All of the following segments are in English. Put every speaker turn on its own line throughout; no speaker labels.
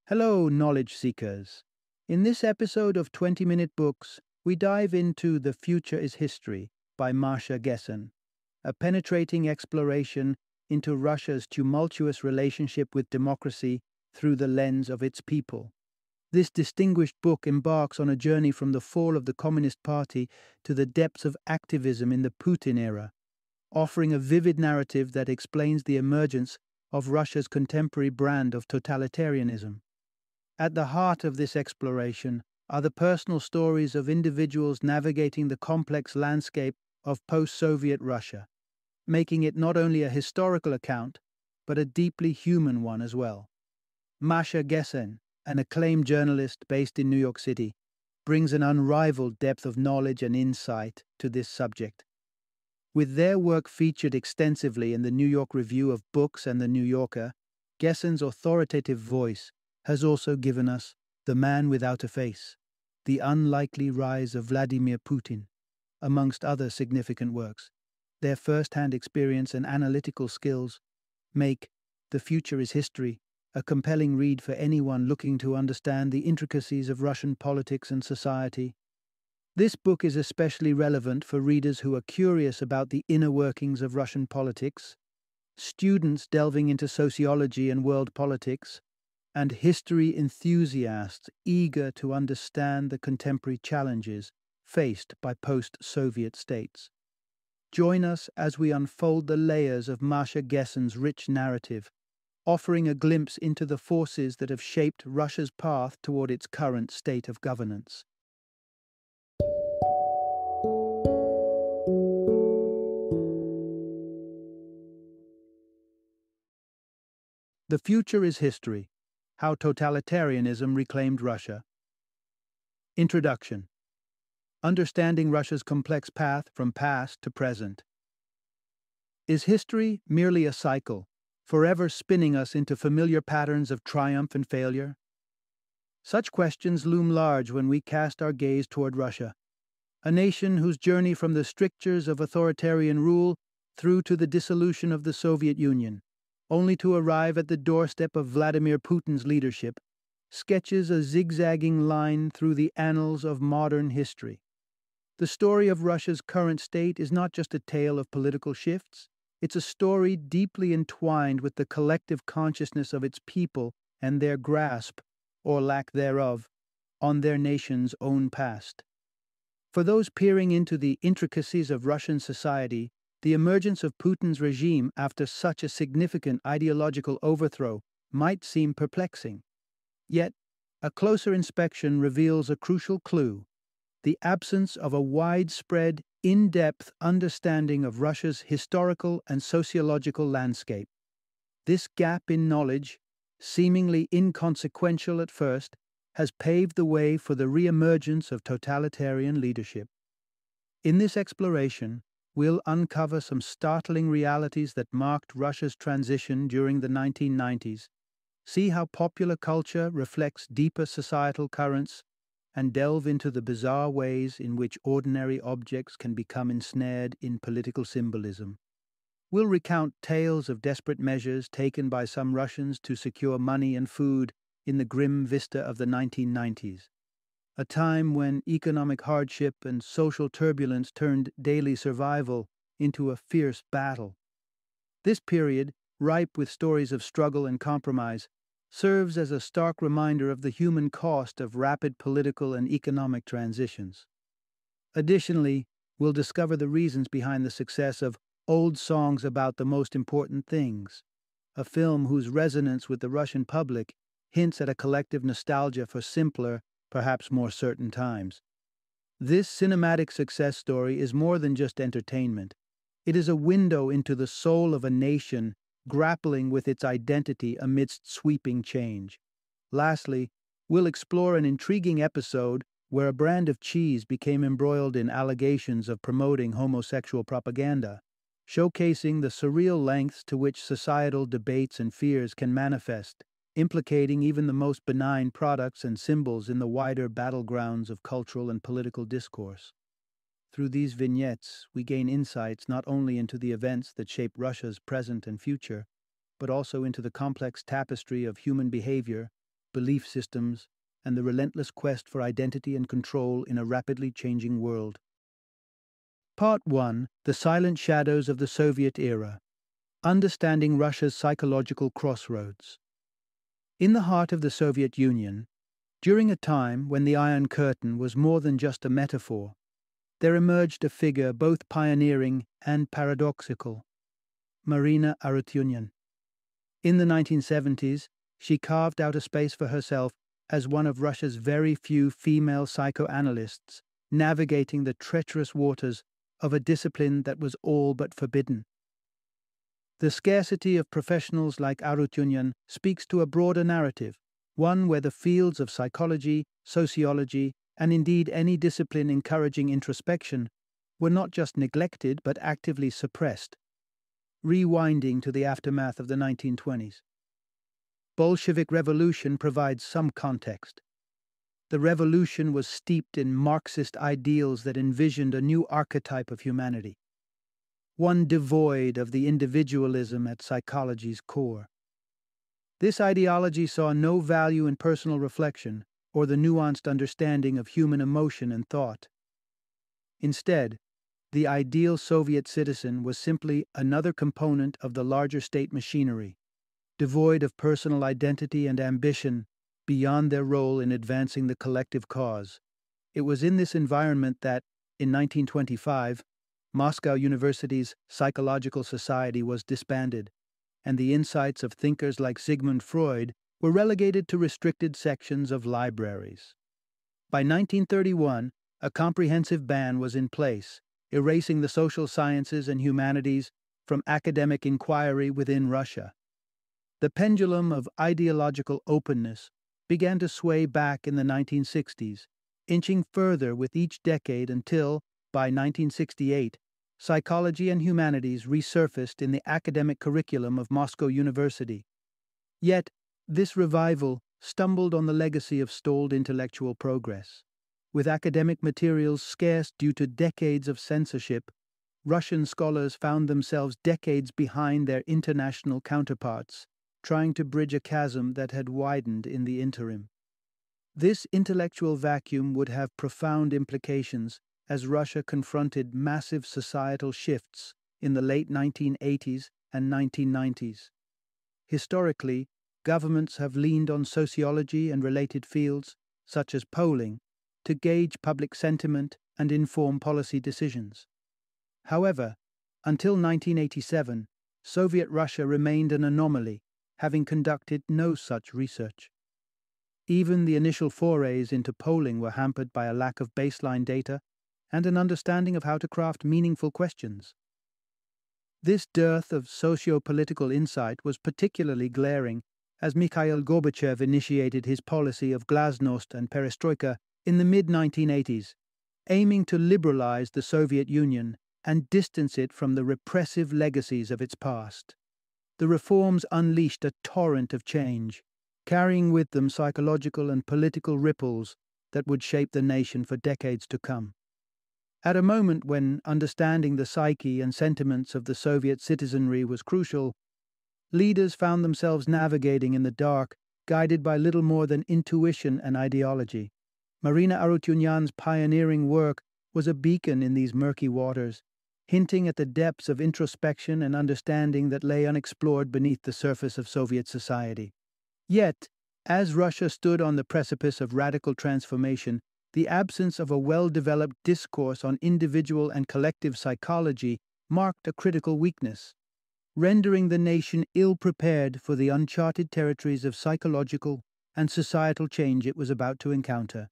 Hello, knowledge seekers. In this episode of 20-Minute Books, we dive into The Future is History by Masha Gessen, a penetrating exploration into Russia's tumultuous relationship with democracy through the lens of its people. This distinguished book embarks on a journey from the fall of the Communist Party to the depths of activism in the Putin era, offering a vivid narrative that explains the emergence of Russia's contemporary brand of totalitarianism. At the heart of this exploration are the personal stories of individuals navigating the complex landscape of post-Soviet Russia, making it not only a historical account, but a deeply human one as well. Masha Gessen, an acclaimed journalist based in New York City, brings an unrivaled depth of knowledge and insight to this subject. With their work featured extensively in the New York Review of Books and the New Yorker, Gessen's authoritative voice has also given us The Man Without a Face, The Unlikely Rise of Vladimir Putin, amongst other significant works. Their first-hand experience and analytical skills make The Future is History a compelling read for anyone looking to understand the intricacies of Russian politics and society. This book is especially relevant for readers who are curious about the inner workings of Russian politics, students delving into sociology and world politics, and history enthusiasts eager to understand the contemporary challenges faced by post-Soviet states. Join us as we unfold the layers of Masha Gessen's rich narrative, offering a glimpse into the forces that have shaped Russia's path toward its current state of governance. The Future is History: How Totalitarianism Reclaimed Russia. Introduction. Understanding Russia's complex path from past to present. Is history merely a cycle, forever spinning us into familiar patterns of triumph and failure? Such questions loom large when we cast our gaze toward Russia, a nation whose journey from the strictures of authoritarian rule through to the dissolution of the Soviet Union, only to arrive at the doorstep of Vladimir Putin's leadership, sketches a zigzagging line through the annals of modern history. The story of Russia's current state is not just a tale of political shifts, it's a story deeply entwined with the collective consciousness of its people and their grasp, or lack thereof, on their nation's own past. For those peering into the intricacies of Russian society, the emergence of Putin's regime after such a significant ideological overthrow might seem perplexing. Yet, a closer inspection reveals a crucial clue: the absence of a widespread, in-depth understanding of Russia's historical and sociological landscape. This gap in knowledge, seemingly inconsequential at first, has paved the way for the re-emergence of totalitarian leadership. In this exploration, we'll uncover some startling realities that marked Russia's transition during the 1990s, see how popular culture reflects deeper societal currents, and delve into the bizarre ways in which ordinary objects can become ensnared in political symbolism. We'll recount tales of desperate measures taken by some Russians to secure money and food in the grim vista of the 1990s, a time when economic hardship and social turbulence turned daily survival into a fierce battle. This period, ripe with stories of struggle and compromise, serves as a stark reminder of the human cost of rapid political and economic transitions. Additionally, we'll discover the reasons behind the success of Old Songs About the Most Important Things, a film whose resonance with the Russian public hints at a collective nostalgia for simpler, perhaps more certain times. This cinematic success story is more than just entertainment. It is a window into the soul of a nation grappling with its identity amidst sweeping change. Lastly, we'll explore an intriguing episode where a brand of cheese became embroiled in allegations of promoting homosexual propaganda, showcasing the surreal lengths to which societal debates and fears can manifest, implicating even the most benign products and symbols in the wider battlegrounds of cultural and political discourse. Through these vignettes, we gain insights not only into the events that shape Russia's present and future, but also into the complex tapestry of human behavior, belief systems, and the relentless quest for identity and control in a rapidly changing world. Part 1: The Silent Shadows of the Soviet Era. Understanding Russia's Psychological Crossroads. In the heart of the Soviet Union, during a time when the Iron Curtain was more than just a metaphor, there emerged a figure both pioneering and paradoxical: Marina Arutyunyan. In the 1970s, she carved out a space for herself as one of Russia's very few female psychoanalysts, navigating the treacherous waters of a discipline that was all but forbidden. The scarcity of professionals like Arutyunyan speaks to a broader narrative, one where the fields of psychology, sociology, and indeed any discipline encouraging introspection were not just neglected but actively suppressed. Rewinding to the aftermath of the 1920s. Bolshevik Revolution provides some context. The revolution was steeped in Marxist ideals that envisioned a new archetype of humanity, one devoid of the individualism at psychology's core. This ideology saw no value in personal reflection or the nuanced understanding of human emotion and thought. Instead, the ideal Soviet citizen was simply another component of the larger state machinery, devoid of personal identity and ambition beyond their role in advancing the collective cause. It was in this environment that, in 1925, Moscow University's Psychological Society was disbanded, and the insights of thinkers like Sigmund Freud were relegated to restricted sections of libraries. By 1931, a comprehensive ban was in place, erasing the social sciences and humanities from academic inquiry within Russia. The pendulum of ideological openness began to sway back in the 1960s, inching further with each decade until, by 1968, psychology and humanities resurfaced in the academic curriculum of Moscow University. Yet, this revival stumbled on the legacy of stalled intellectual progress. With academic materials scarce due to decades of censorship, Russian scholars found themselves decades behind their international counterparts, trying to bridge a chasm that had widened in the interim. This intellectual vacuum would have profound implications as Russia confronted massive societal shifts in the late 1980s and 1990s. Historically, governments have leaned on sociology and related fields, such as polling, to gauge public sentiment and inform policy decisions. However, until 1987, Soviet Russia remained an anomaly, having conducted no such research. Even the initial forays into polling were hampered by a lack of baseline data and an understanding of how to craft meaningful questions. This dearth of socio-political insight was particularly glaring as Mikhail Gorbachev initiated his policy of glasnost and perestroika in the mid-1980s, aiming to liberalize the Soviet Union and distance it from the repressive legacies of its past. The reforms unleashed a torrent of change, carrying with them psychological and political ripples that would shape the nation for decades to come. At a moment when understanding the psyche and sentiments of the Soviet citizenry was crucial, leaders found themselves navigating in the dark, guided by little more than intuition and ideology. Marina Arutyunyan's pioneering work was a beacon in these murky waters, hinting at the depths of introspection and understanding that lay unexplored beneath the surface of Soviet society. Yet, as Russia stood on the precipice of radical transformation, the absence of a well-developed discourse on individual and collective psychology marked a critical weakness, rendering the nation ill-prepared for the uncharted territories of psychological and societal change it was about to encounter.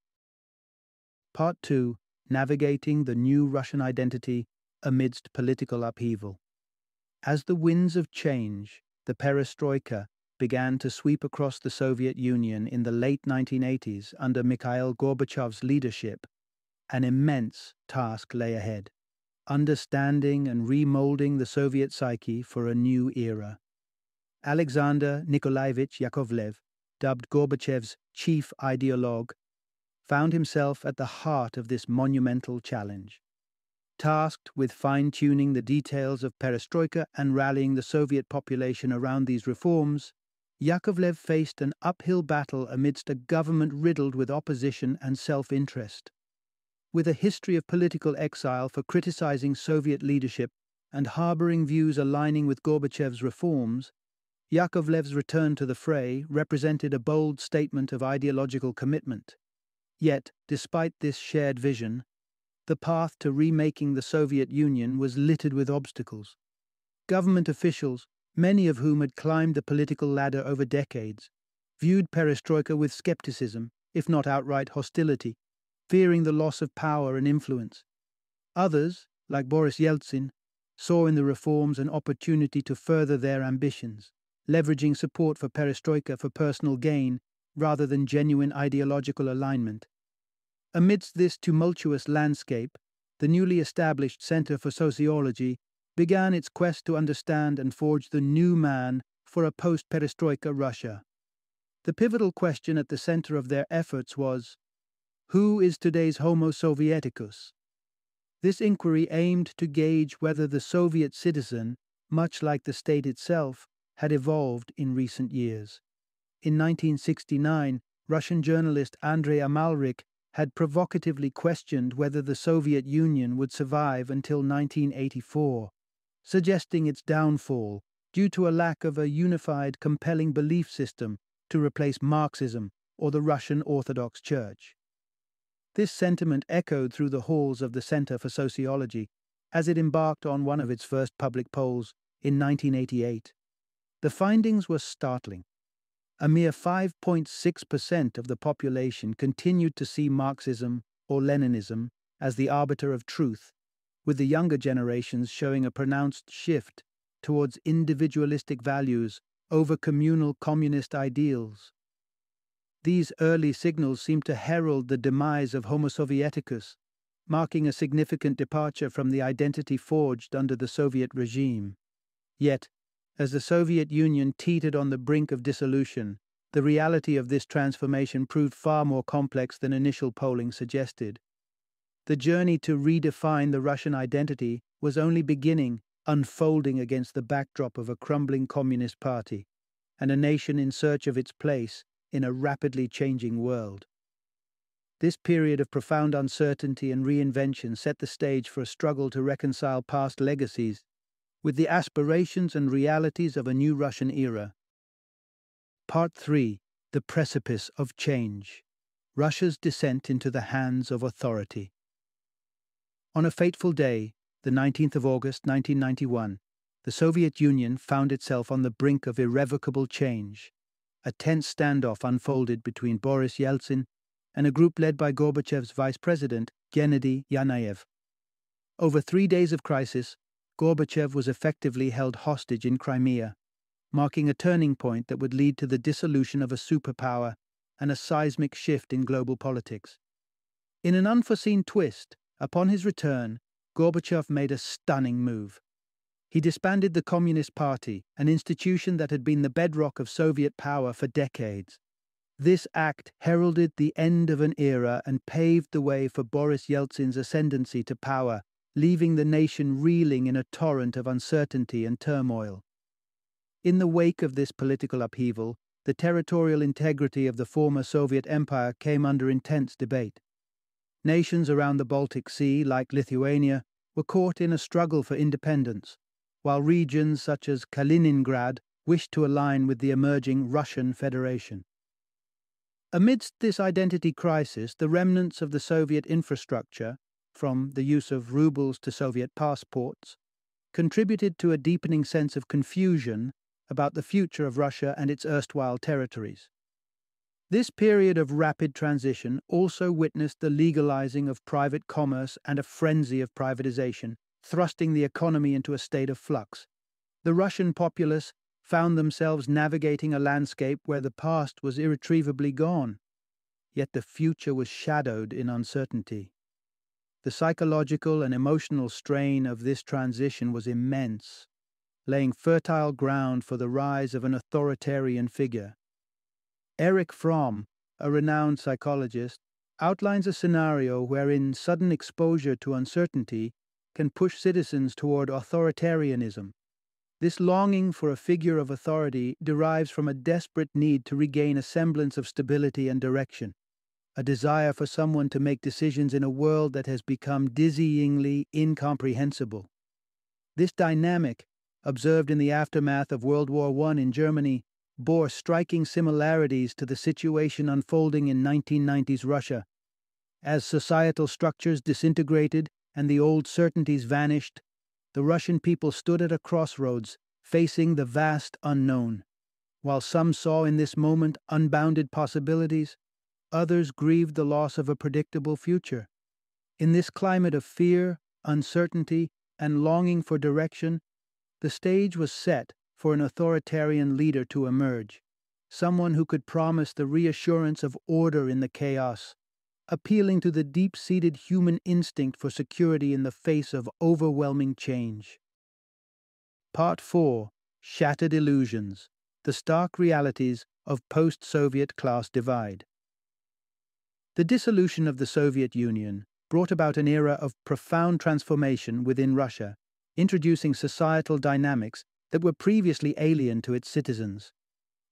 Part 2: Navigating the New Russian Identity Amidst Political Upheaval. As the winds of change, the perestroika, began to sweep across the Soviet Union in the late 1980s under Mikhail Gorbachev's leadership, an immense task lay ahead: understanding and remolding the Soviet psyche for a new era. Alexander Nikolaevich Yakovlev, dubbed Gorbachev's chief ideologue, found himself at the heart of this monumental challenge. Tasked with fine-tuning the details of perestroika and rallying the Soviet population around these reforms, Yakovlev faced an uphill battle amidst a government riddled with opposition and self-interest. With a history of political exile for criticizing Soviet leadership and harboring views aligning with Gorbachev's reforms, Yakovlev's return to the fray represented a bold statement of ideological commitment. Yet, despite this shared vision, the path to remaking the Soviet Union was littered with obstacles. Government officials, many of whom had climbed the political ladder over decades, viewed perestroika with skepticism, if not outright hostility, fearing the loss of power and influence. Others, like Boris Yeltsin, saw in the reforms an opportunity to further their ambitions, leveraging support for perestroika for personal gain rather than genuine ideological alignment. Amidst this tumultuous landscape, the newly established Center for Sociology began its quest to understand and forge the new man for a post-perestroika Russia. The pivotal question at the center of their efforts was, who is today's Homo Sovieticus? This inquiry aimed to gauge whether the Soviet citizen, much like the state itself, had evolved in recent years. In 1969, Russian journalist Andrei Amalrik had provocatively questioned whether the Soviet Union would survive until 1984, suggesting its downfall due to a lack of a unified, compelling belief system to replace Marxism or the Russian Orthodox Church. This sentiment echoed through the halls of the Center for Sociology as it embarked on one of its first public polls in 1988. The findings were startling. A mere 5.6% of the population continued to see Marxism or Leninism as the arbiter of truth, with the younger generations showing a pronounced shift towards individualistic values over communal communist ideals. These early signals seemed to herald the demise of Homo Sovieticus, marking a significant departure from the identity forged under the Soviet regime. Yet, as the Soviet Union teetered on the brink of dissolution, the reality of this transformation proved far more complex than initial polling suggested. The journey to redefine the Russian identity was only beginning, unfolding against the backdrop of a crumbling communist party and a nation in search of its place in a rapidly changing world. This period of profound uncertainty and reinvention set the stage for a struggle to reconcile past legacies with the aspirations and realities of a new Russian era. Part 3. The Precipice of Change. Russia's Descent into the Hands of Authority. On a fateful day, the 19th of August 1991, the Soviet Union found itself on the brink of irrevocable change. A tense standoff unfolded between Boris Yeltsin and a group led by Gorbachev's vice president, Gennady Yanayev. Over 3 days of crisis, Gorbachev was effectively held hostage in Crimea, marking a turning point that would lead to the dissolution of a superpower and a seismic shift in global politics. In an unforeseen twist, upon his return, Gorbachev made a stunning move. He disbanded the Communist Party, an institution that had been the bedrock of Soviet power for decades. This act heralded the end of an era and paved the way for Boris Yeltsin's ascendancy to power, leaving the nation reeling in a torrent of uncertainty and turmoil. In the wake of this political upheaval, the territorial integrity of the former Soviet Empire came under intense debate. Nations around the Baltic Sea, like Lithuania, were caught in a struggle for independence, while regions such as Kaliningrad wished to align with the emerging Russian Federation. Amidst this identity crisis, the remnants of the Soviet infrastructure, from the use of rubles to Soviet passports, contributed to a deepening sense of confusion about the future of Russia and its erstwhile territories. This period of rapid transition also witnessed the legalizing of private commerce and a frenzy of privatization, thrusting the economy into a state of flux. The Russian populace found themselves navigating a landscape where the past was irretrievably gone, yet the future was shadowed in uncertainty. The psychological and emotional strain of this transition was immense, laying fertile ground for the rise of an authoritarian figure. Erich Fromm, a renowned psychologist, outlines a scenario wherein sudden exposure to uncertainty can push citizens toward authoritarianism, This longing for a figure of authority derives from a desperate need to regain a semblance of stability and direction, a desire for someone to make decisions in a world that has become dizzyingly incomprehensible. This dynamic, observed in the aftermath of World War I in Germany, bore striking similarities to the situation unfolding in 1990s Russia. As societal structures disintegrated and the old certainties vanished, the Russian people stood at a crossroads, facing the vast unknown. While some saw in this moment unbounded possibilities, others grieved the loss of a predictable future. In this climate of fear, uncertainty, and longing for direction, the stage was set for an authoritarian leader to emerge, someone who could promise the reassurance of order in the chaos, appealing to the deep-seated human instinct for security in the face of overwhelming change. Part 4. Shattered Illusions: The Stark Realities of Post-Soviet Class Divide. The dissolution of the Soviet Union brought about an era of profound transformation within Russia, introducing societal dynamics that were previously alien to its citizens.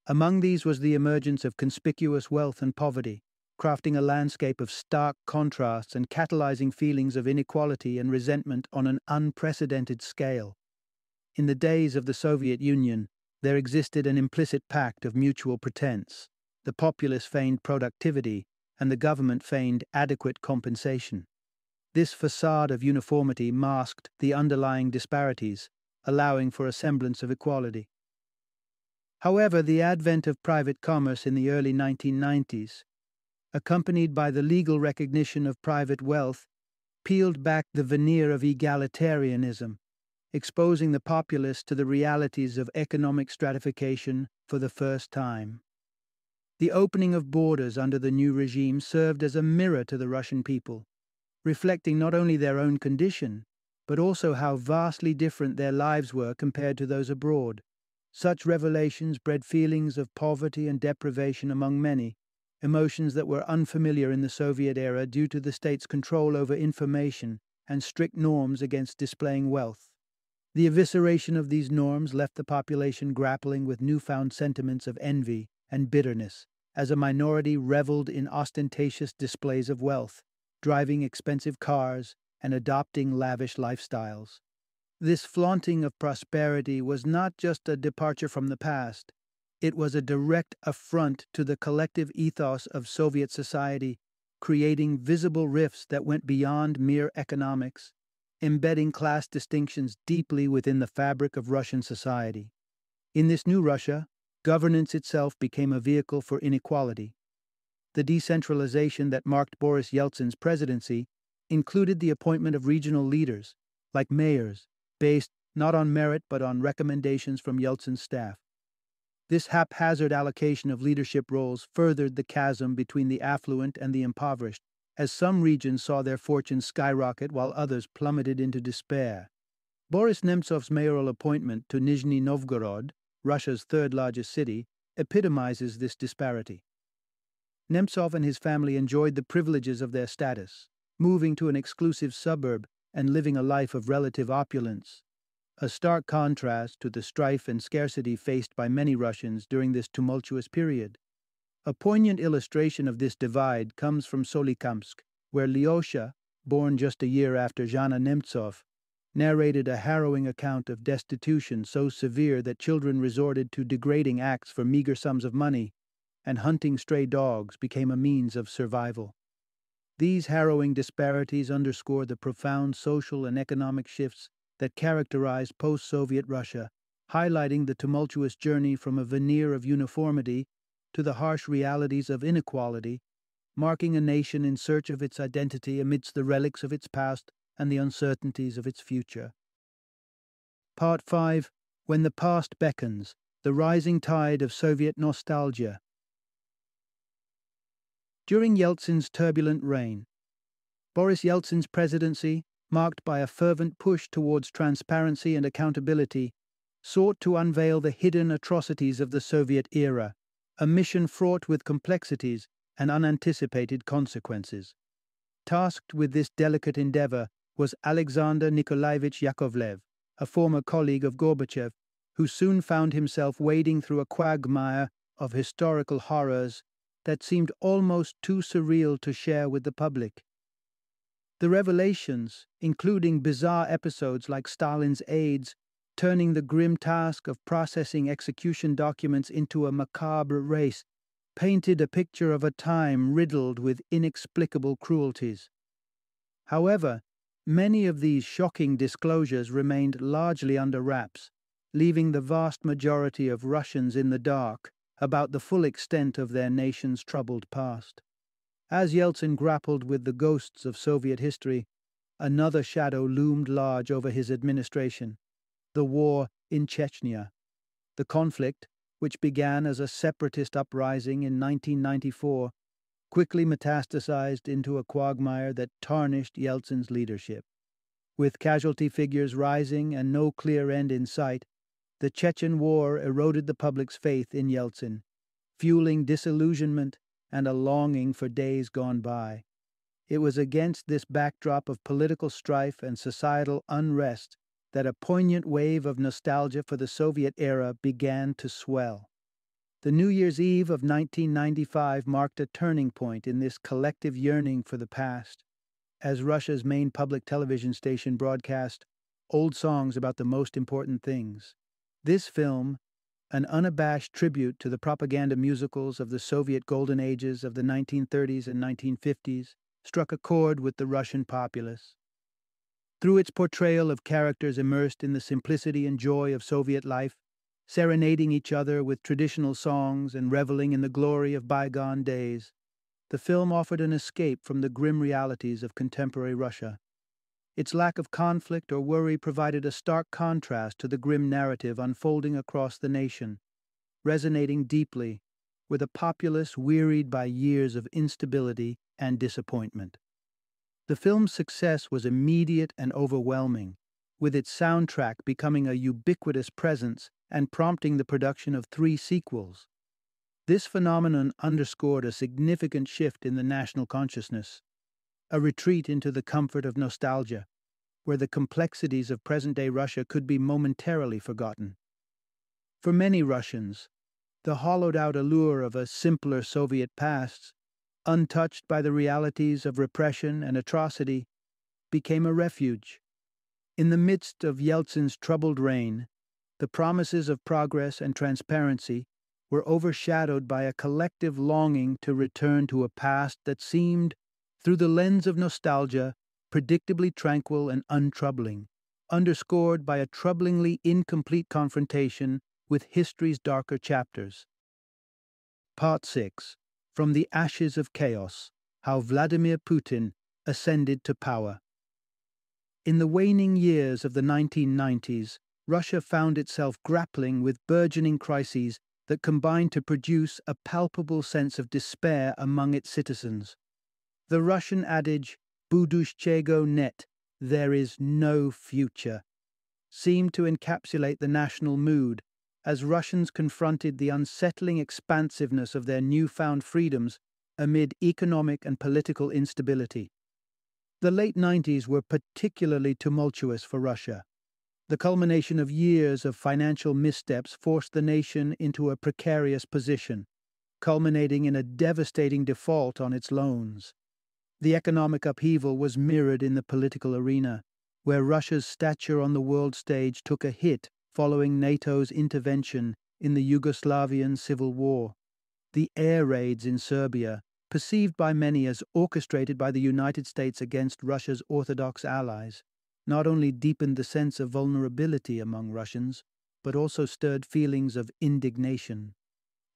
Among these was the emergence of conspicuous wealth and poverty, crafting a landscape of stark contrasts and catalyzing feelings of inequality and resentment on an unprecedented scale. In the days of the Soviet Union, there existed an implicit pact of mutual pretense. The populace feigned productivity, and the government feigned adequate compensation. This facade of uniformity masked the underlying disparities, allowing for a semblance of equality. However, the advent of private commerce in the early 1990s, accompanied by the legal recognition of private wealth, peeled back the veneer of egalitarianism, exposing the populace to the realities of economic stratification for the first time. The opening of borders under the new regime served as a mirror to the Russian people, reflecting not only their own condition, but also how vastly different their lives were compared to those abroad. Such revelations bred feelings of poverty and deprivation among many, emotions that were unfamiliar in the Soviet era due to the state's control over information and strict norms against displaying wealth. The evisceration of these norms left the population grappling with newfound sentiments of envy and bitterness, as a minority reveled in ostentatious displays of wealth, driving expensive cars and adopting lavish lifestyles. This flaunting of prosperity was not just a departure from the past, it was a direct affront to the collective ethos of Soviet society, creating visible rifts that went beyond mere economics, embedding class distinctions deeply within the fabric of Russian society. In this new Russia, governance itself became a vehicle for inequality. The decentralization that marked Boris Yeltsin's presidency included the appointment of regional leaders, like mayors, based not on merit but on recommendations from Yeltsin's staff. This haphazard allocation of leadership roles furthered the chasm between the affluent and the impoverished, as some regions saw their fortunes skyrocket while others plummeted into despair. Boris Nemtsov's mayoral appointment to Nizhny Novgorod, Russia's third-largest city, epitomizes this disparity. Nemtsov and his family enjoyed the privileges of their status, moving to an exclusive suburb and living a life of relative opulence, a stark contrast to the strife and scarcity faced by many Russians during this tumultuous period. A poignant illustration of this divide comes from Solikamsk, where Lyosha, born just a year after Zhana Nemtsov, narrated a harrowing account of destitution so severe that children resorted to degrading acts for meager sums of money, and hunting stray dogs became a means of survival. These harrowing disparities underscore the profound social and economic shifts that characterized post-Soviet Russia, highlighting the tumultuous journey from a veneer of uniformity to the harsh realities of inequality, marking a nation in search of its identity amidst the relics of its past and the uncertainties of its future. Part 5. When the Past Beckons, the Rising Tide of Soviet Nostalgia. During Yeltsin's turbulent reign, Boris Yeltsin's presidency, marked by a fervent push towards transparency and accountability, sought to unveil the hidden atrocities of the Soviet era, a mission fraught with complexities and unanticipated consequences. Tasked with this delicate endeavor was Alexander Nikolaevich Yakovlev, a former colleague of Gorbachev who soon found himself wading through a quagmire of historical horrors that seemed almost too surreal to share with the public. The revelations, including bizarre episodes like Stalin's aides turning the grim task of processing execution documents into a macabre race, painted a picture of a time riddled with inexplicable cruelties. However, many of these shocking disclosures remained largely under wraps, leaving the vast majority of Russians in the dark about the full extent of their nation's troubled past. As Yeltsin grappled with the ghosts of Soviet history, another shadow loomed large over his administration: the war in Chechnya. The conflict, which began as a separatist uprising in 1994, quickly metastasized into a quagmire that tarnished Yeltsin's leadership. With casualty figures rising and no clear end in sight, the Chechen War eroded the public's faith in Yeltsin, fueling disillusionment and a longing for days gone by. It was against this backdrop of political strife and societal unrest that a poignant wave of nostalgia for the Soviet era began to swell. The New Year's Eve of 1995 marked a turning point in this collective yearning for the past, as Russia's main public television station broadcast old songs about the most important things. This film, an unabashed tribute to the propaganda musicals of the Soviet golden ages of the 1930s and 1950s, struck a chord with the Russian populace. Through its portrayal of characters immersed in the simplicity and joy of Soviet life, serenading each other with traditional songs and reveling in the glory of bygone days, the film offered an escape from the grim realities of contemporary Russia. Its lack of conflict or worry provided a stark contrast to the grim narrative unfolding across the nation, resonating deeply with a populace wearied by years of instability and disappointment. The film's success was immediate and overwhelming, with its soundtrack becoming a ubiquitous presence and prompting the production of 3 sequels. This phenomenon underscored a significant shift in the national consciousness, a retreat into the comfort of nostalgia, where the complexities of present-day Russia could be momentarily forgotten. For many Russians, the hollowed-out allure of a simpler Soviet past, untouched by the realities of repression and atrocity, became a refuge. In the midst of Yeltsin's troubled reign, the promises of progress and transparency were overshadowed by a collective longing to return to a past that seemed, through the lens of nostalgia, predictably tranquil and untroubling, underscored by a troublingly incomplete confrontation with history's darker chapters. Part 6. From the Ashes of Chaos: How Vladimir Putin Ascended to Power. In the waning years of the 1990s, Russia found itself grappling with burgeoning crises that combined to produce a palpable sense of despair among its citizens. The Russian adage, "Budushchego net," there is no future, seemed to encapsulate the national mood as Russians confronted the unsettling expansiveness of their newfound freedoms amid economic and political instability. The late 90s were particularly tumultuous for Russia. The culmination of years of financial missteps forced the nation into a precarious position, culminating in a devastating default on its loans. The economic upheaval was mirrored in the political arena, where Russia's stature on the world stage took a hit following NATO's intervention in the Yugoslavian civil war. The air raids in Serbia, perceived by many as orchestrated by the United States against Russia's Orthodox allies, not only deepened the sense of vulnerability among Russians, but also stirred feelings of indignation.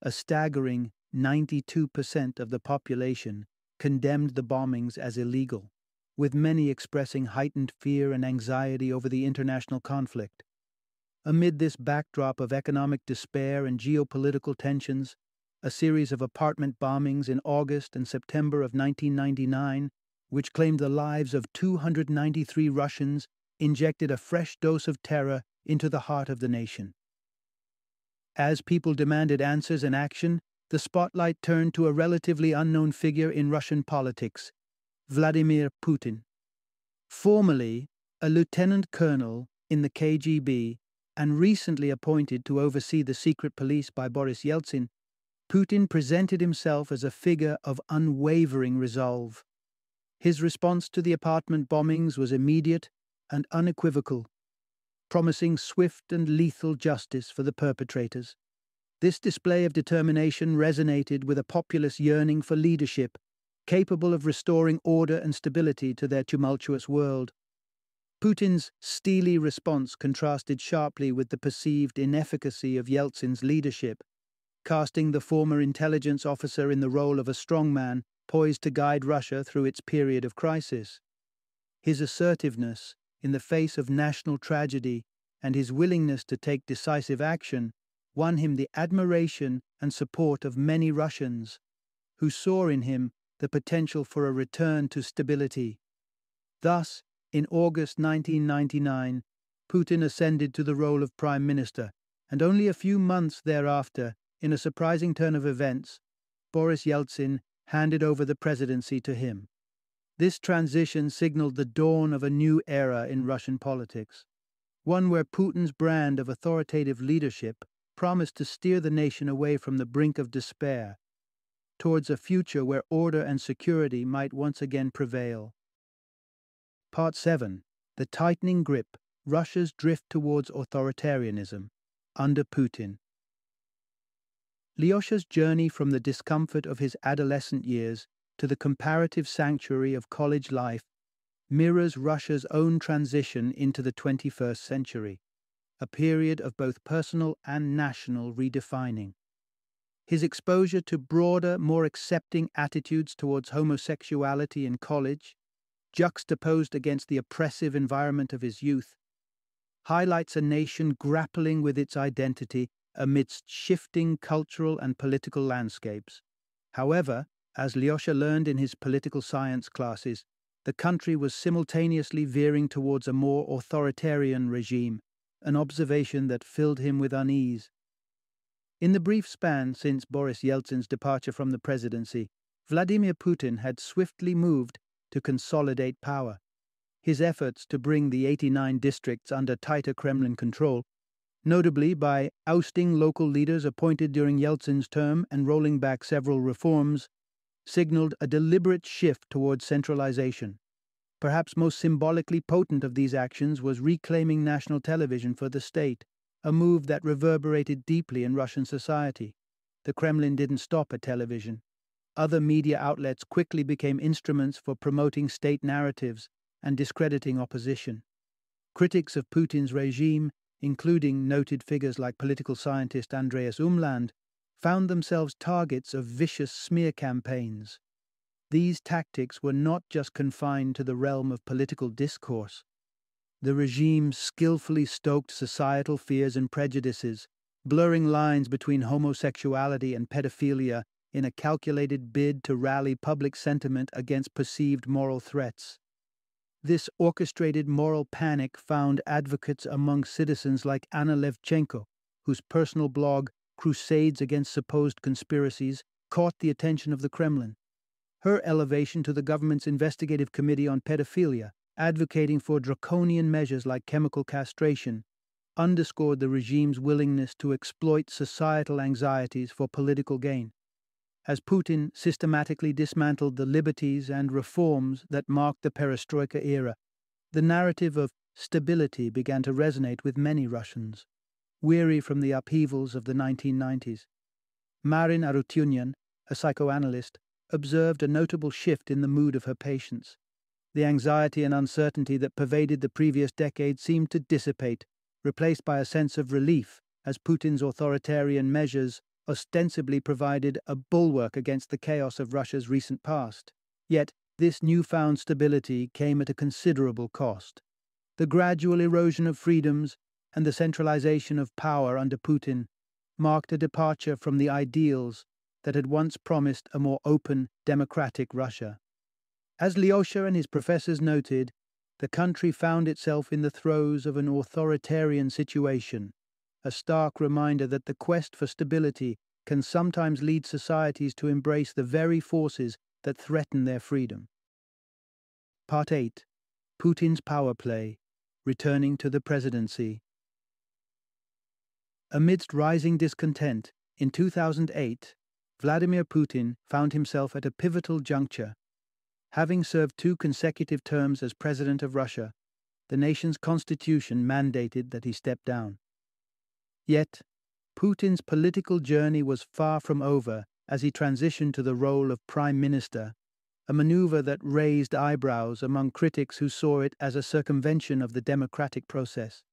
A staggering 92% of the population condemned the bombings as illegal, with many expressing heightened fear and anxiety over the international conflict. Amid this backdrop of economic despair and geopolitical tensions, a series of apartment bombings in August and September of 1999, which claimed the lives of 293 Russians, injected a fresh dose of terror into the heart of the nation. As people demanded answers and action, the spotlight turned to a relatively unknown figure in Russian politics, Vladimir Putin. Formerly a lieutenant colonel in the KGB, and recently appointed to oversee the secret police by Boris Yeltsin, Putin presented himself as a figure of unwavering resolve. His response to the apartment bombings was immediate and unequivocal, promising swift and lethal justice for the perpetrators. This display of determination resonated with a populace yearning for leadership, capable of restoring order and stability to their tumultuous world. Putin's steely response contrasted sharply with the perceived inefficacy of Yeltsin's leadership, casting the former intelligence officer in the role of a strongman poised to guide Russia through its period of crisis. His assertiveness in the face of national tragedy and his willingness to take decisive action won him the admiration and support of many Russians, who saw in him the potential for a return to stability. Thus, in August 1999, Putin ascended to the role of prime minister, and only a few months thereafter, in a surprising turn of events, Boris Yeltsin handed over the presidency to him. This transition signaled the dawn of a new era in Russian politics, one where Putin's brand of authoritative leadership promised to steer the nation away from the brink of despair towards a future where order and security might once again prevail. Part 7. The tightening grip, Russia's drift towards authoritarianism, under Putin. Lyosha's journey from the discomfort of his adolescent years to the comparative sanctuary of college life mirrors Russia's own transition into the 21st century, a period of both personal and national redefining. His exposure to broader, more accepting attitudes towards homosexuality in college, juxtaposed against the oppressive environment of his youth, highlights a nation grappling with its identity amidst shifting cultural and political landscapes. However, as Lyosha learned in his political science classes, the country was simultaneously veering towards a more authoritarian regime, an observation that filled him with unease. In the brief span since Boris Yeltsin's departure from the presidency, Vladimir Putin had swiftly moved to consolidate power. His efforts to bring the 89 districts under tighter Kremlin control, notably by ousting local leaders appointed during Yeltsin's term and rolling back several reforms, signaled a deliberate shift towards centralization. Perhaps most symbolically potent of these actions was reclaiming national television for the state, a move that reverberated deeply in Russian society. The Kremlin didn't stop at television. Other media outlets quickly became instruments for promoting state narratives and discrediting opposition. Critics of Putin's regime, including noted figures like political scientist Andreas Umland, found themselves targets of vicious smear campaigns. These tactics were not just confined to the realm of political discourse. The regime skillfully stoked societal fears and prejudices, blurring lines between homosexuality and pedophilia in a calculated bid to rally public sentiment against perceived moral threats. This orchestrated moral panic found advocates among citizens like Anna Levchenko, whose personal blog, Crusades Against Supposed Conspiracies, caught the attention of the Kremlin. Her elevation to the government's investigative committee on pedophilia, advocating for draconian measures like chemical castration, underscored the regime's willingness to exploit societal anxieties for political gain. As Putin systematically dismantled the liberties and reforms that marked the perestroika era, the narrative of stability began to resonate with many Russians, weary from the upheavals of the 1990s. Marin Arutyunyan, a psychoanalyst, observed a notable shift in the mood of her patients. The anxiety and uncertainty that pervaded the previous decade seemed to dissipate, replaced by a sense of relief as Putin's authoritarian measures ostensibly provided a bulwark against the chaos of Russia's recent past. Yet, this newfound stability came at a considerable cost. The gradual erosion of freedoms and the centralization of power under Putin marked a departure from the ideals that had once promised a more open, democratic Russia. As Lyosha and his professors noted, the country found itself in the throes of an authoritarian situation, a stark reminder that the quest for stability can sometimes lead societies to embrace the very forces that threaten their freedom. Part 8. Putin's Power Play, Returning to the Presidency. Amidst rising discontent, in 2008, Vladimir Putin found himself at a pivotal juncture. Having served 2 consecutive terms as president of Russia, the nation's constitution mandated that he step down. Yet, Putin's political journey was far from over as he transitioned to the role of prime minister, a maneuver that raised eyebrows among critics who saw it as a circumvention of the democratic process,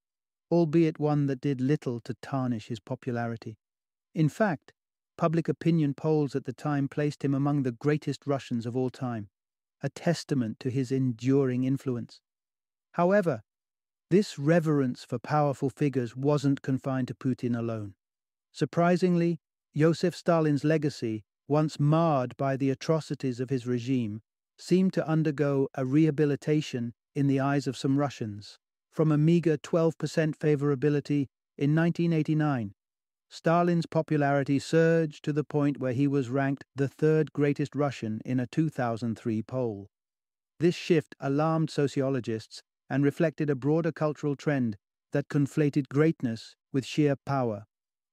albeit one that did little to tarnish his popularity. In fact, public opinion polls at the time placed him among the greatest Russians of all time, a testament to his enduring influence. However, this reverence for powerful figures wasn't confined to Putin alone. Surprisingly, Joseph Stalin's legacy, once marred by the atrocities of his regime, seemed to undergo a rehabilitation in the eyes of some Russians. From a meager 12% favorability in 1989, Stalin's popularity surged to the point where he was ranked the third greatest Russian in a 2003 poll. This shift alarmed sociologists and reflected a broader cultural trend that conflated greatness with sheer power,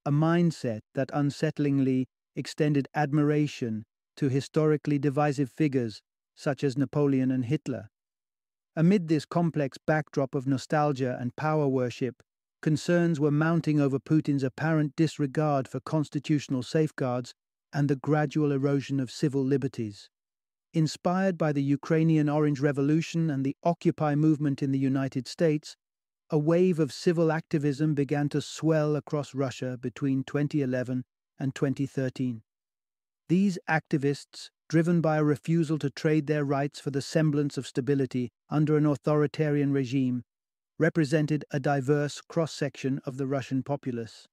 a mindset that unsettlingly extended admiration to historically divisive figures such as Napoleon and Hitler. Amid this complex backdrop of nostalgia and power worship, concerns were mounting over Putin's apparent disregard for constitutional safeguards and the gradual erosion of civil liberties. Inspired by the Ukrainian Orange Revolution and the Occupy movement in the United States, a wave of civil activism began to swell across Russia between 2011 and 2013. These activists, driven by a refusal to trade their rights for the semblance of stability under an authoritarian regime, represented a diverse cross-section of the Russian populace.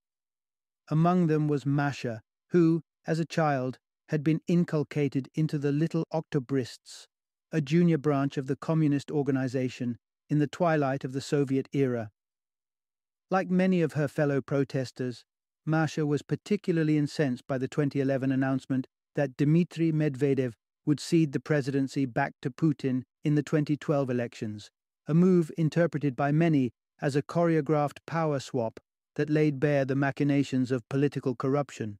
Among them was Masha, who, as a child, had been inculcated into the Little Octobrists, a junior branch of the communist organization in the twilight of the Soviet era. Like many of her fellow protesters, Masha was particularly incensed by the 2011 announcement that Dmitry Medvedev would cede the presidency back to Putin in the 2012 elections, a move interpreted by many as a choreographed power swap that laid bare the machinations of political corruption.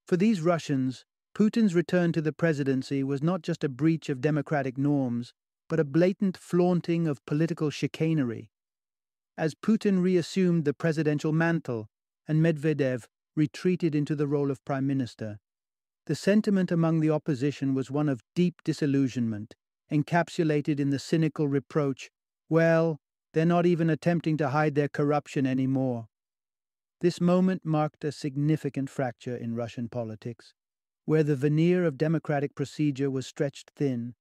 For these Russians, Putin's return to the presidency was not just a breach of democratic norms, but a blatant flaunting of political chicanery. As Putin reassumed the presidential mantle and Medvedev retreated into the role of prime minister, the sentiment among the opposition was one of deep disillusionment, encapsulated in the cynical reproach, "Well, they're not even attempting to hide their corruption anymore." This moment marked a significant fracture in Russian politics, where the veneer of democratic procedure was stretched thin,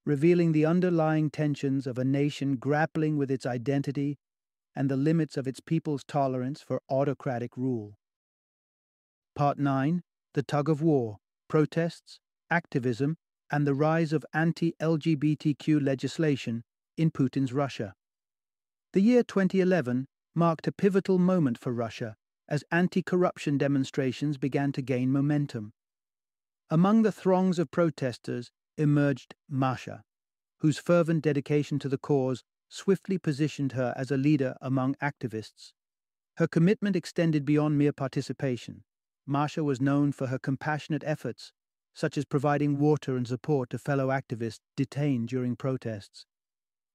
revealing the underlying tensions of a nation grappling with its identity and the limits of its people's tolerance for autocratic rule. Part 9. The Tug of War, Protests, Activism, and the Rise of Anti-LGBTQ Legislation in Putin's Russia. The year 2011 marked a pivotal moment for Russia as anti-corruption demonstrations began to gain momentum. Among the throngs of protesters emerged Masha, whose fervent dedication to the cause swiftly positioned her as a leader among activists. Her commitment extended beyond mere participation. Masha was known for her compassionate efforts, such as providing water and support to fellow activists detained during protests.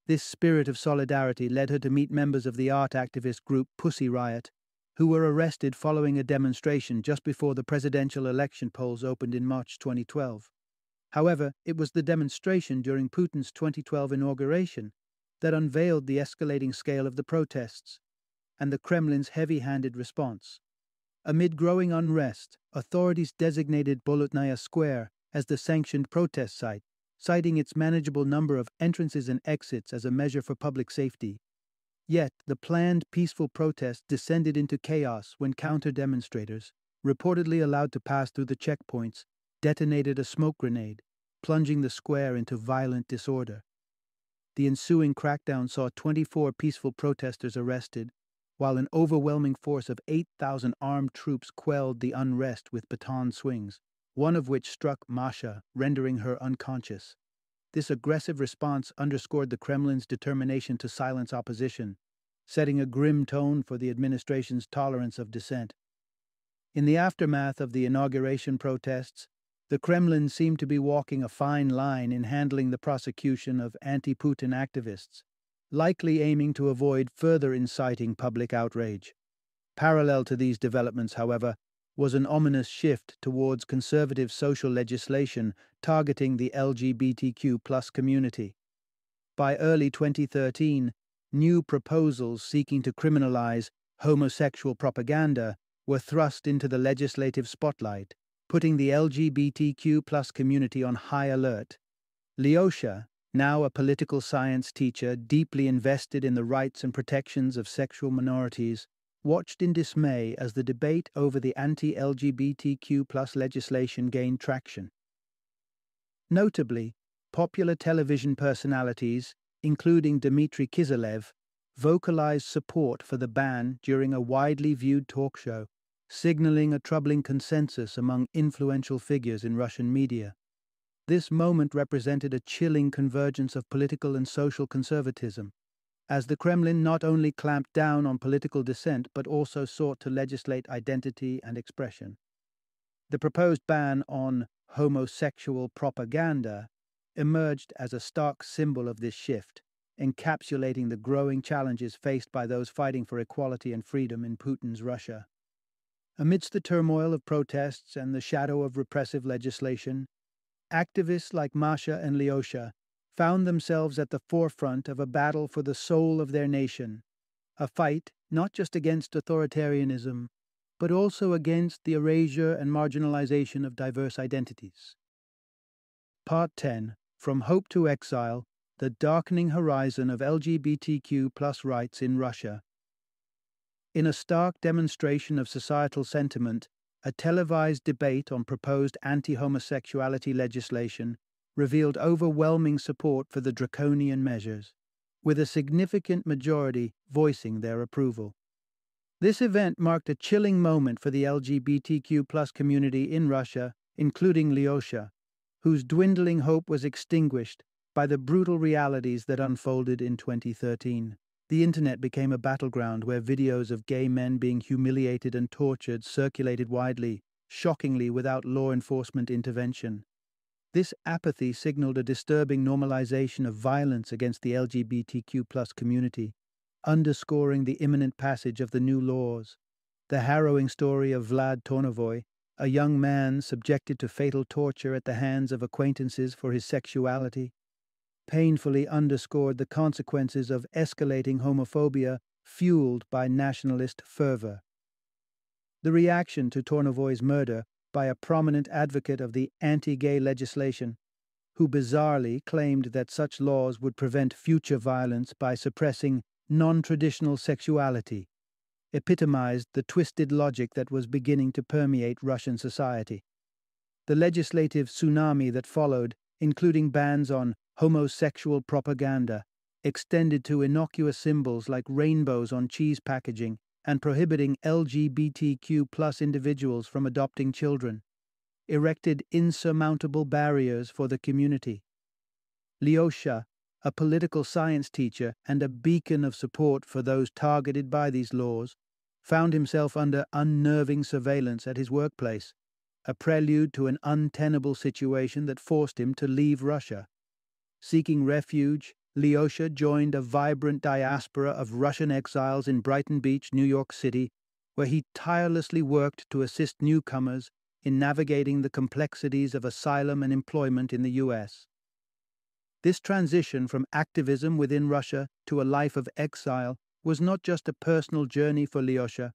This spirit of solidarity led her to meet members of the art activist group Pussy Riot, who were arrested following a demonstration just before the presidential election polls opened in March 2012. However, it was the demonstration during Putin's 2012 inauguration that unveiled the escalating scale of the protests and the Kremlin's heavy-handed response. Amid growing unrest, authorities designated Bolotnaya Square as the sanctioned protest site, citing its manageable number of entrances and exits as a measure for public safety. Yet, the planned peaceful protest descended into chaos when counter-demonstrators, reportedly allowed to pass through the checkpoints, detonated a smoke grenade, plunging the square into violent disorder. The ensuing crackdown saw 24 peaceful protesters arrested, while an overwhelming force of 8,000 armed troops quelled the unrest with baton swings, one of which struck Masha, rendering her unconscious. This aggressive response underscored the Kremlin's determination to silence opposition, setting a grim tone for the administration's tolerance of dissent. In the aftermath of the inauguration protests, the Kremlin seemed to be walking a fine line in handling the prosecution of anti-Putin activists, likely aiming to avoid further inciting public outrage. Parallel to these developments, however, was an ominous shift towards conservative social legislation targeting the LGBTQ+ community. By early 2013, new proposals seeking to criminalize homosexual propaganda were thrust into the legislative spotlight, putting the LGBTQ+ community on high alert. Lyosha, now a political science teacher deeply invested in the rights and protections of sexual minorities, watched in dismay as the debate over the anti-LGBTQ+ legislation gained traction. Notably, popular television personalities, including Dmitry Kiselev, vocalized support for the ban during a widely viewed talk show, signaling a troubling consensus among influential figures in Russian media. This moment represented a chilling convergence of political and social conservatism, as the Kremlin not only clamped down on political dissent but also sought to legislate identity and expression. The proposed ban on homosexual propaganda emerged as a stark symbol of this shift, encapsulating the growing challenges faced by those fighting for equality and freedom in Putin's Russia. Amidst the turmoil of protests and the shadow of repressive legislation, activists like Masha and Lyosha found themselves at the forefront of a battle for the soul of their nation, a fight not just against authoritarianism, but also against the erasure and marginalization of diverse identities. Part 10. From Hope to Exile, the Darkening Horizon of LGBTQ+ Rights in Russia. In a stark demonstration of societal sentiment, a televised debate on proposed anti-homosexuality legislation revealed overwhelming support for the draconian measures, with a significant majority voicing their approval. This event marked a chilling moment for the LGBTQ+ community in Russia, including Lyosha, whose dwindling hope was extinguished by the brutal realities that unfolded in 2013. The internet became a battleground where videos of gay men being humiliated and tortured circulated widely, shockingly without law enforcement intervention. This apathy signaled a disturbing normalization of violence against the LGBTQ+ community, underscoring the imminent passage of the new laws. The harrowing story of Vlad Tornovoy, a young man subjected to fatal torture at the hands of acquaintances for his sexuality, painfully underscored the consequences of escalating homophobia fueled by nationalist fervor. The reaction to Tornovoy's murder by a prominent advocate of the anti-gay legislation, who bizarrely claimed that such laws would prevent future violence by suppressing non-traditional sexuality, epitomized the twisted logic that was beginning to permeate Russian society. The legislative tsunami that followed, including bans on homosexual propaganda, extended to innocuous symbols like rainbows on cheese packaging and prohibiting LGBTQ+ individuals from adopting children, erected insurmountable barriers for the community. Lyosha, a political science teacher and a beacon of support for those targeted by these laws, found himself under unnerving surveillance at his workplace, a prelude to an untenable situation that forced him to leave Russia. Seeking refuge, Lyosha joined a vibrant diaspora of Russian exiles in Brighton Beach, New York City, where he tirelessly worked to assist newcomers in navigating the complexities of asylum and employment in the U.S. This transition from activism within Russia to a life of exile was not just a personal journey for Lyosha,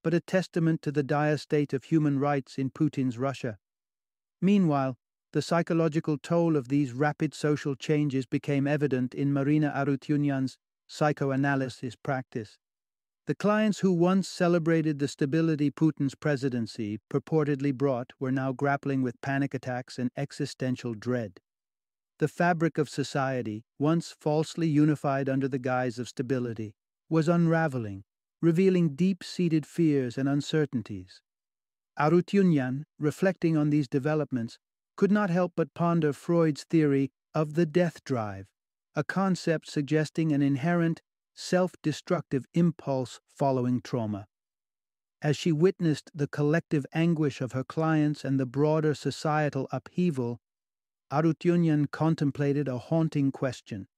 but a testament to the dire state of human rights in Putin's Russia. Meanwhile, the psychological toll of these rapid social changes became evident in Marina Arutyunyan's psychoanalysis practice. The clients who once celebrated the stability Putin's presidency purportedly brought were now grappling with panic attacks and existential dread. The fabric of society, once falsely unified under the guise of stability, was unraveling, revealing deep-seated fears and uncertainties. Arutyunyan, reflecting on these developments, could not help but ponder Freud's theory of the death drive, a concept suggesting an inherent self-destructive impulse following trauma. As she witnessed the collective anguish of her clients and the broader societal upheaval, Arutyunyan contemplated a haunting question.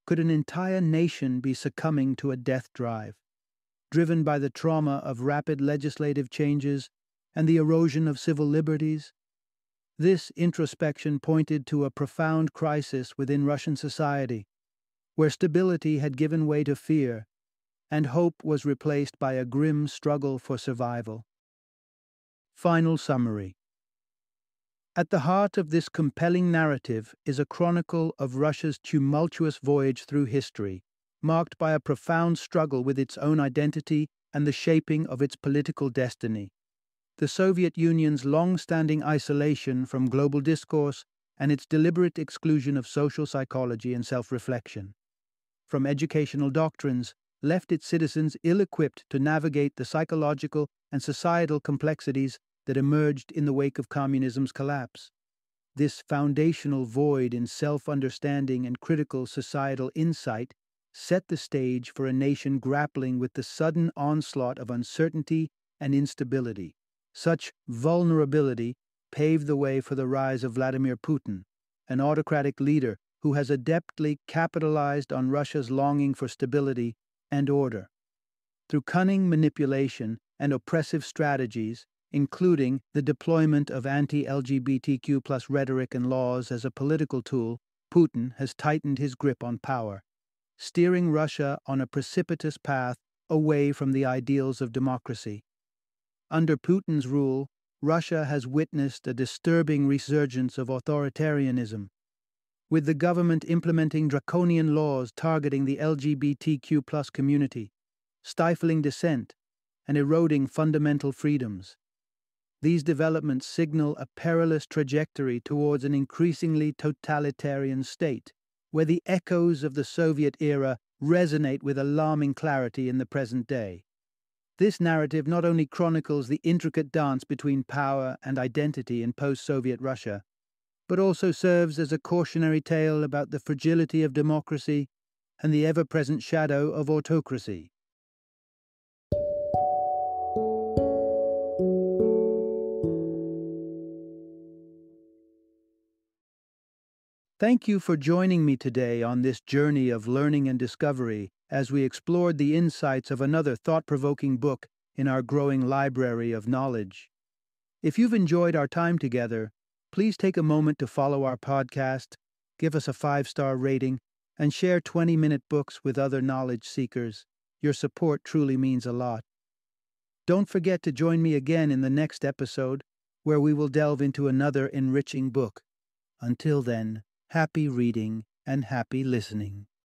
Could an entire nation be succumbing to a death drive, driven by the trauma of rapid legislative changes and the erosion of civil liberties? This introspection pointed to a profound crisis within Russian society, where stability had given way to fear, and hope was replaced by a grim struggle for survival. Final summary. At the heart of this compelling narrative is a chronicle of Russia's tumultuous voyage through history, marked by a profound struggle with its own identity and the shaping of its political destiny. The Soviet Union's long-standing isolation from global discourse and its deliberate exclusion of social psychology and self-reflection from educational doctrines left its citizens ill-equipped to navigate the psychological and societal complexities that emerged in the wake of communism's collapse. This foundational void in self-understanding and critical societal insight set the stage for a nation grappling with the sudden onslaught of uncertainty and instability. Such vulnerability paved the way for the rise of Vladimir Putin, an autocratic leader who has adeptly capitalized on Russia's longing for stability and order. Through cunning manipulation and oppressive strategies, including the deployment of anti-LGBTQ+ rhetoric and laws as a political tool, Putin has tightened his grip on power, steering Russia on a precipitous path away from the ideals of democracy. Under Putin's rule, Russia has witnessed a disturbing resurgence of authoritarianism, with the government implementing draconian laws targeting the LGBTQ+ community, stifling dissent, and eroding fundamental freedoms. These developments signal a perilous trajectory towards an increasingly totalitarian state, where the echoes of the Soviet era resonate with alarming clarity in the present day. This narrative not only chronicles the intricate dance between power and identity in post-Soviet Russia, but also serves as a cautionary tale about the fragility of democracy and the ever-present shadow of autocracy. Thank you for joining me today on this journey of learning and discovery as we explored the insights of another thought-provoking book in our growing library of knowledge. If you've enjoyed our time together, please take a moment to follow our podcast, give us a 5-star rating, and share 20-minute books with other knowledge seekers. Your support truly means a lot. Don't forget to join me again in the next episode, where we will delve into another enriching book. Until then, happy reading and happy listening.